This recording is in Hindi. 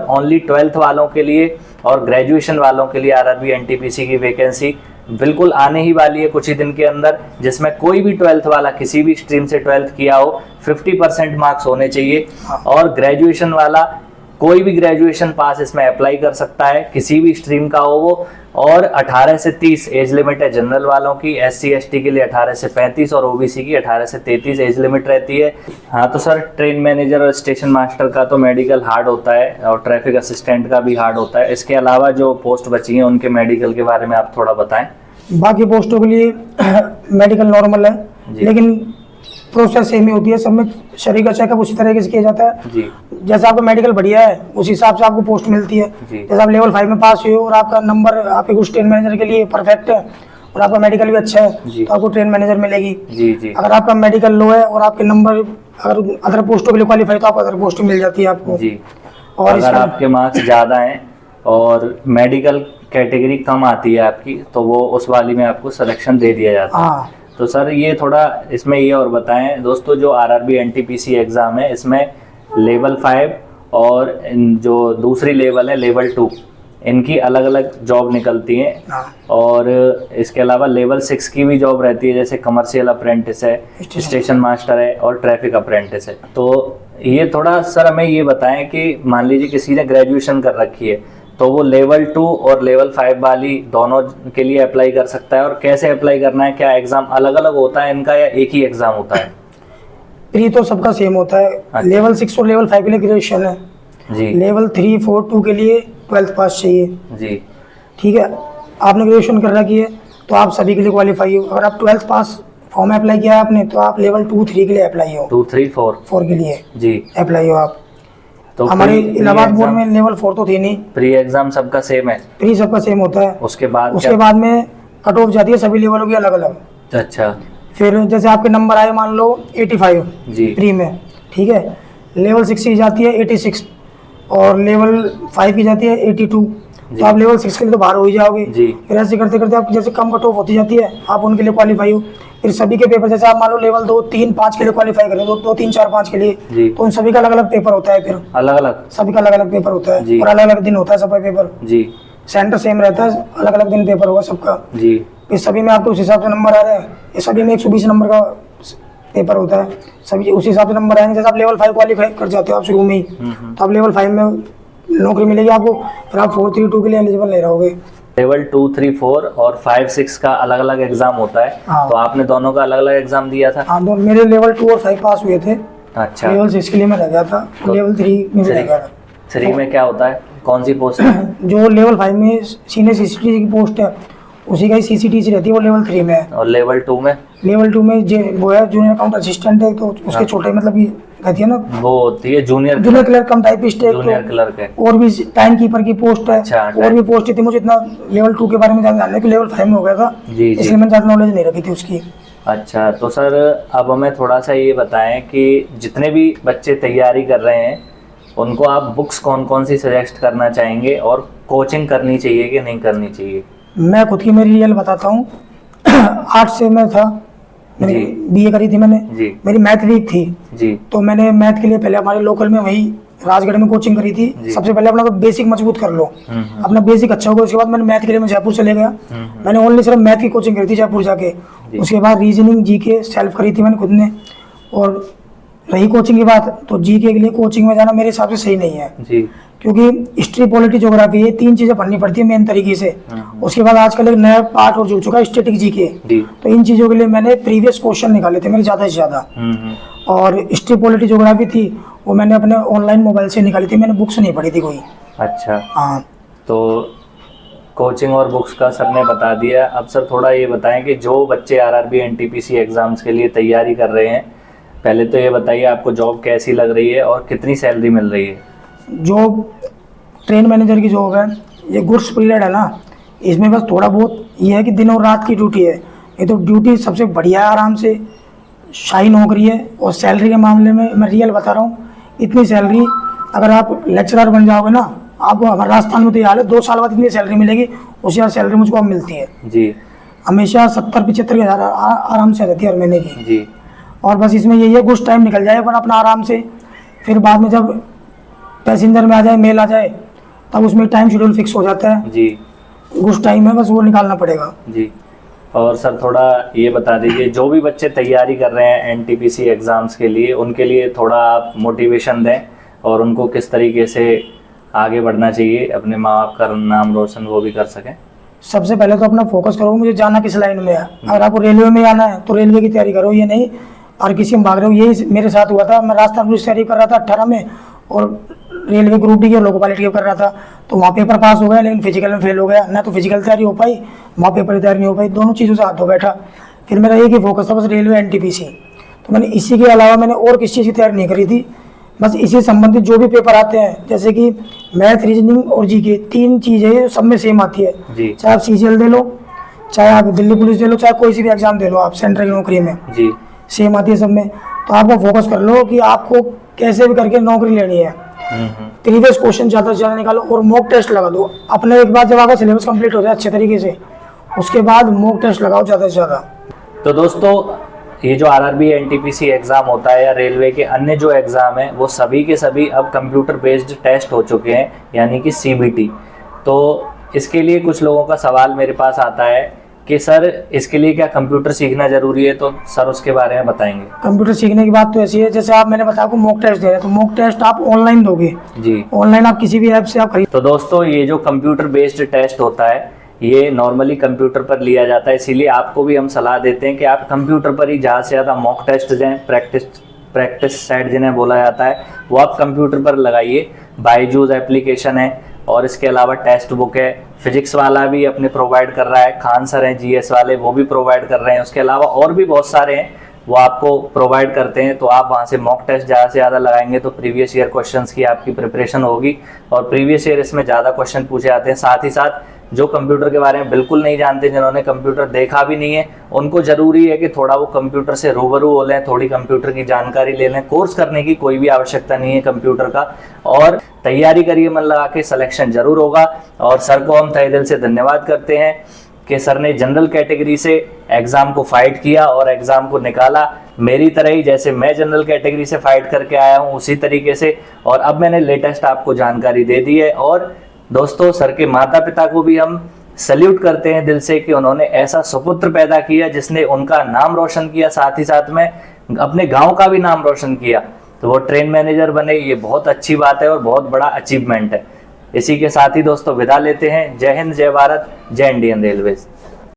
ओनली 12th वालों के लिए और ग्रेजुएशन वालों के लिए आरआरबी एनटीपीसी की वैकेंसी बिल्कुल आने ही वाली है कुछ ही दिन के अंदर, जिसमें कोई भी 12th वाला किसी भी स्ट्रीम से 12th किया हो 50% मार्क्स होने चाहिए, और ग्रेजुएशन वाला कोई भी ग्रेजुएशन पास इसमें अप्लाई कर सकता है, किसी भी स्ट्रीम का हो वो। और 18 से 30 एज लिमिट है जनरल वालों की, SC ST के लिए 18 से 35 और OBC की 18 से 33 एज लिमिट रहती है। हाँ तो सर, ट्रेन मैनेजर और स्टेशन मास्टर का तो मेडिकल हार्ड होता है और ट्रैफिक असिस्टेंट का भी हार्ड होता है। इसके अलावा जो पोस्ट बची हैं उनके मेडिकल के बारे में आप थोड़ा बताएं। बाकी पोस्टों के लिए मेडिकल नॉर्मल है, लेकिन प्रोसेस सेम ही होती है, सब में शरीर का चेकअप उसी तरीके से किया जाता है जी। जैसा आपका मेडिकल बढ़िया है उस हिसाब से आपको पोस्ट मिलती है। जैसे आप लेवल 5 में पास हुए हो और आपका नंबर आपके कुछ ट्रेन मैनेजर के लिए परफेक्ट है और आपका मेडिकल भी अच्छा है तो आपको ट्रेन मैनेजर मिलेगी। जी। अगर आपका मेडिकल लो है और आपके नंबर अगर अदर पोस्टों के लिए क्वालिफाई तो आपको अदर पोस्ट मिल जाती है आपको जी। और अगर आपके मार्क्स ज़्यादा हैं और मेडिकल कैटेगरी कम आती है आपकी तो वो उस वाली में आपको सिलेक्शन दे दिया जाता है। हाँ तो सर ये थोड़ा इसमें ये और बताएं दोस्तों, जो आरआरबी एनटीपीसी एग्ज़ाम है इसमें लेवल 5 और जो दूसरी लेवल है लेवल 2 इनकी अलग अलग जॉब निकलती हैं और इसके अलावा लेवल 6 की भी जॉब रहती है, जैसे कमर्शियल अप्रेंटिस है, स्टेशन मास्टर है और ट्रैफिक अप्रेंटिस है। तो ये थोड़ा सर हमें ये बताएं कि मान लीजिए किसी ने ग्रेजुएशन कर रखी है तो वो लेवल 2 और लेवल 5 वाली दोनों के लिए अप्लाई कर सकता है, और कैसे अप्लाई करना है, क्या एग्ज़ाम अलग अलग होता है इनका या एक ही एग्ज़ाम होता है? प्री तो सबका सेम होता है। अच्छा। लेवल 6 और लेवल 5 के लिए ग्रेजुएशन है जी। लेवल 3, 4, 2 के लिए 12th पास चाहिए जी। ठीक है। आपने ग्रेजुएशन कर रखी है तो आप सभी के लिए क्वालिफाई हो। अगर आप 12th पास फॉर्म अप्लाई किया है आपने तो आप लेवल 2, 3 के लिए अप्लाई हो। 2, 3, 4 के लिए जी अप्लाई हो आप। तो हमारे इलाहाबाद बोर्ड में लेवल 4 तो थी नहीं, प्री एग्जाम सबका सेम है? प्री सबका सेम होता है। उसके बाद में कट ऑफ जाती है सभी लेवलों की अलग अलग। अच्छा। फिर जैसे आपके नंबर आए मान लो 85 जी प्री में, ठीक है, लेवल 6 की जाती है 86 और लेवल 5 की जाती है 82, तो आप लेवल 6 के लिए तो बाहर हो ही जाओगे जी। फिर ऐसे करते करते आप जैसे कम कट ऑफ होती जाती है आप उनके लिए क्वालिफाई हो। फिर सभी के पेपर जैसे आप मान लो लेवल 2, 3, 5 के लिए क्वालिफाई करें, 2, 3, 4, 5 के लिए, तो उन सभी का अलग अलग पेपर होता है। फिर अलग अलग सभी का अलग अलग पेपर होता है और अलग अलग दिन होता है सबका पेपर जी। सेंटर सेम रहता है, अलग अलग दिन पेपर होगा सबका जी। फिर सभी में आपको उस हिसाब से नंबर आ रहे हैं, ये सभी में 120 नंबर का पेपर होता है, सभी उसी हिसाब से नंबर आएंगे। जैसे आप लेवल 5 क्वालिफाई कर जाते हो आप शुरू में ही तो आप लेवल 5 में नौकरी मिलेगी आपको, फिर आप 4, 3, 2 के लिए एलिजिबल नहीं रहोगे। लेवल 2, 3, 4 और 5, 6 का अलग अलग एग्जाम होता है। हाँ। तो आपने दोनों का अलग अलग एग्जाम दिया था? हाँ, मेरे लेवल 2 और 5 पास हुए थे। अच्छा। लेवल 6 के लिए मैं रह गया था, तो लेवल 3 में भी रह गया था। 3 में क्या होता है, कौन सी पोस्ट है? जो लेवल 5 में सीनियर CCTC की पोस्ट है उसी का ही CCTC रहती है, वो लेवल 3 में है। और लेवल 2 में? लेवल 2 में वो है जूनियर अकाउंट असिस्टेंट है, तो उसके छोटे मतलब की कहती है ना, वो होती है जूनियर क्लर्क कम टाइपिस्ट है, जूनियर क्लर्क है। और भी टाइम कीपर की पोस्ट है। अच्छा, और भी पोस्ट थी। मुझे इतना लेवल 2 के बारे में ज्यादा जानना है कि लेवल 5 में हो गया था इसलिए मैंने ज्यादा नॉलेज नहीं रखी थी उसकी। अच्छा, तो सर अब हमें थोड़ा सा ये बताएं कि जितने भी बच्चे तैयारी कर रहे हैं उनको आप बुक्स कौन कौन सी सजेस्ट करना चाहेंगे और कोचिंग करनी चाहिए कि नहीं करनी चाहिए? मैं खुद की मेरी रियल बताता हूँ। 8 से मैं था, मैंने BA करी थी मैंने जी। मेरी मैथ वीक थी जी, तो मैंने मैथ के लिए पहले हमारे लोकल में वही राजगढ़ में कोचिंग करी थी। सबसे पहले अपना तो बेसिक मजबूत कर लो, अपना बेसिक अच्छा होगा, उसके बाद मैंने मैथ के लिए मैं जयपुर चले गया। मैंने ओनली सिर्फ मैथ की कोचिंग करी थी जयपुर जाके। उसके बाद रीजनिंग GK सेल्फ करी थी मैंने खुद ने। और रही कोचिंग की बात, तो GK के लिए कोचिंग में जाना मेरे हिसाब से सही नहीं है जी, क्योंकि हिस्ट्री, पॉलिटी, ज्योग्राफी ये 3 चीजें पढ़नी पड़ती है मेन तरीके से। उसके बाद आजकल एक नया पार्ट और जुड़ चुका है स्टैटिक GK, तो इन चीजों के लिए मैंने प्रीवियस क्वेश्चन निकाले थे मेरे ज्यादा से ज्यादा। और हिस्ट्री, पॉलिटी, ज्योग्राफी थी वो मैंने अपने ऑनलाइन मोबाइल से निकाली थी, मैंने बुक्स नहीं पढ़ी थी कोई। अच्छा हाँ, तो कोचिंग और बुक्स का सर ने बता दिया। अब सर थोड़ा ये बताएं कि जो बच्चे RRB NTPC एग्जाम्स के लिए तैयारी कर रहे हैं, पहले तो ये बताइए आपको जॉब कैसी लग रही है और कितनी सैलरी मिल रही है? जॉब ट्रेन मैनेजर की जॉब है, ये गुड्स पीरियड है ना, इसमें बस थोड़ा बहुत ये है कि दिन और रात की ड्यूटी है। ये तो ड्यूटी सबसे बढ़िया है, आराम से शाही नौकरी है। और सैलरी के मामले में मैं रियल बता रहा हूँ, इतनी सैलरी अगर आप लेक्चरर बन जाओगे ना, आपको हमारे राजस्थान में तो ये हाल है 2 साल बाद इतनी सैलरी मिलेगी, उसके बाद सैलरी मुझको अब मिलती है जी। हमेशा 70-75 हज़ार आराम से रहती है हर महीने की जी। और बस इसमें यही है कुछ टाइम निकल जाए पर अपना आराम से, फिर बाद में जब पैसेंजर में आ जाए, मेल आ जाए, तब उसमें टाइम शेड्यूल फिक्स हो जाता है जी। उस टाइम में, बस वो निकालना पड़ेगा जी। और सर थोड़ा ये बता दीजिए, जो भी बच्चे तैयारी कर रहे हैं एनटीपीसी एग्ज़ाम्स के लिए, उनके लिए थोड़ा आप मोटिवेशन दें और उनको किस तरीके से आगे बढ़ना चाहिए, अपने माँ बाप का नाम रोशन वो भी कर सकें। सबसे पहले तो अपना फोकस करो, मुझे जाना किस लाइन में है। अगर आपको रेलवे में आना है तो रेलवे की तैयारी करो, ये नहीं और किसी में भाग रहे हो। यही मेरे साथ हुआ था, मैं राजस्थान पुलिस तैयारी कर रहा था 18 में और रेलवे ग्रुप डी की और लोको पायलट की कर रहा था, तो वहाँ पेपर पास हो गया लेकिन फिजिकल में फेल हो गया। ना तो फिजिकल तैयारी हो पाई, वहाँ पेपर तैयारी नहीं हो पाई, दोनों चीज़ों से हाथ धो बैठा। फिर मेरा एक ही फोकस था, बस रेलवे एनटीपीसी। तो मैंने इसी के अलावा मैंने और किसी चीज़ की तैयारी नहीं करी थी, बस इसी संबंधित जो भी पेपर आते हैं, जैसे कि मैथ, रीजनिंग और जीके, 3 चीज़ें सब में सेम आती है। चाहे आप सीजीएल दे लो, चाहे आप दिल्ली पुलिस दे लो, चाहे कोई सी भी एग्जाम दे लो आप सेंट्रल की नौकरी में जी सेम आती है सब में। तो आपको फोकस कर लो कि आपको कैसे भी करके नौकरी लेनी है। प्रीवियस क्वेश्चन ज़्यादा से ज़्यादा निकालो और मॉक टेस्ट लगा दो अपने। एक बार जब आपका सिलेबस कंप्लीट हो जाए अच्छे तरीके से, उसके बाद मॉक टेस्ट लगाओ ज़्यादा से ज़्यादा। तो दोस्तों, ये जो आरआरबी एनटीपीसी एग्ज़ाम होता है या रेलवे के अन्य जो एग्ज़ाम हैं, वो सभी के सभी अब कंप्यूटर बेस्ड टेस्ट हो चुके हैं, यानी कि सीबीटी। तो इसके लिए कुछ लोगों का सवाल मेरे पास आता है कि सर इसके लिए क्या कंप्यूटर सीखना जरूरी है, तो सर उसके बारे में बताएंगे। कंप्यूटर सीखने की बात तो ऐसी है, जैसे आप मैंने बताया आपको मॉक टेस्ट दे रहे हैं, तो मॉक टेस्ट आप ऑनलाइन दोगे जी, ऑनलाइन आप किसी भी ऐप से आप खरीद। तो दोस्तों, ये जो कंप्यूटर बेस्ड टेस्ट होता है ये नॉर्मली कंप्यूटर पर लिया जाता है, इसीलिए आपको भी हम सलाह देते हैं कि आप कंप्यूटर पर ही ज़्यादा से ज़्यादा मॉक टेस्ट दें। प्रैक्टिस सेट जिन्हें बोला जाता है वो आप कंप्यूटर पर लगाइए। बायजूस एप्लीकेशन है और इसके अलावा टेक्स्ट बुक है। फिजिक्स वाला भी अपने प्रोवाइड कर रहा है, खान सर हैं जीएस वाले, वो भी प्रोवाइड कर रहे हैं। उसके अलावा और भी बहुत सारे हैं वो आपको प्रोवाइड करते हैं। तो आप वहाँ से मॉक टेस्ट ज़्यादा से ज़्यादा लगाएंगे तो प्रीवियस ईयर क्वेश्चंस की आपकी प्रिपरेशन होगी और प्रीवियस ईयर इसमें ज़्यादा क्वेश्चन पूछे जाते हैं। साथ ही साथ जो कंप्यूटर के बारे में बिल्कुल नहीं जानते, जिन्होंने कंप्यूटर देखा भी नहीं है, उनको ज़रूरी है कि थोड़ा वो कंप्यूटर से रूबरू हो लें, थोड़ी कंप्यूटर की जानकारी ले लें। कोर्स करने की कोई भी आवश्यकता नहीं है कंप्यूटर का, और तैयारी करिए मन लगा के, सिलेक्शन जरूर होगा। और सर को हम तहे दिल से धन्यवाद करते हैं कि सर ने जनरल कैटेगरी से एग्ज़ाम को फाइट किया और एग्ज़ाम को निकाला, मेरी तरह ही जैसे मैं जनरल कैटेगरी से फाइट करके आया हूँ उसी तरीके से। और अब मैंने लेटेस्ट आपको जानकारी दे दी है। और दोस्तों, सर के माता पिता को भी हम सल्यूट करते हैं दिल से कि उन्होंने ऐसा सुपुत्र पैदा किया जिसने उनका नाम रोशन किया, साथ ही साथ में अपने गांव का भी नाम रोशन किया। तो वो ट्रेन मैनेजर बने, ये बहुत अच्छी बात है और बहुत बड़ा अचीवमेंट है। इसी के साथ ही दोस्तों विदा लेते हैं। जय हिंद, जय भारत, जय इंडियन रेलवेज।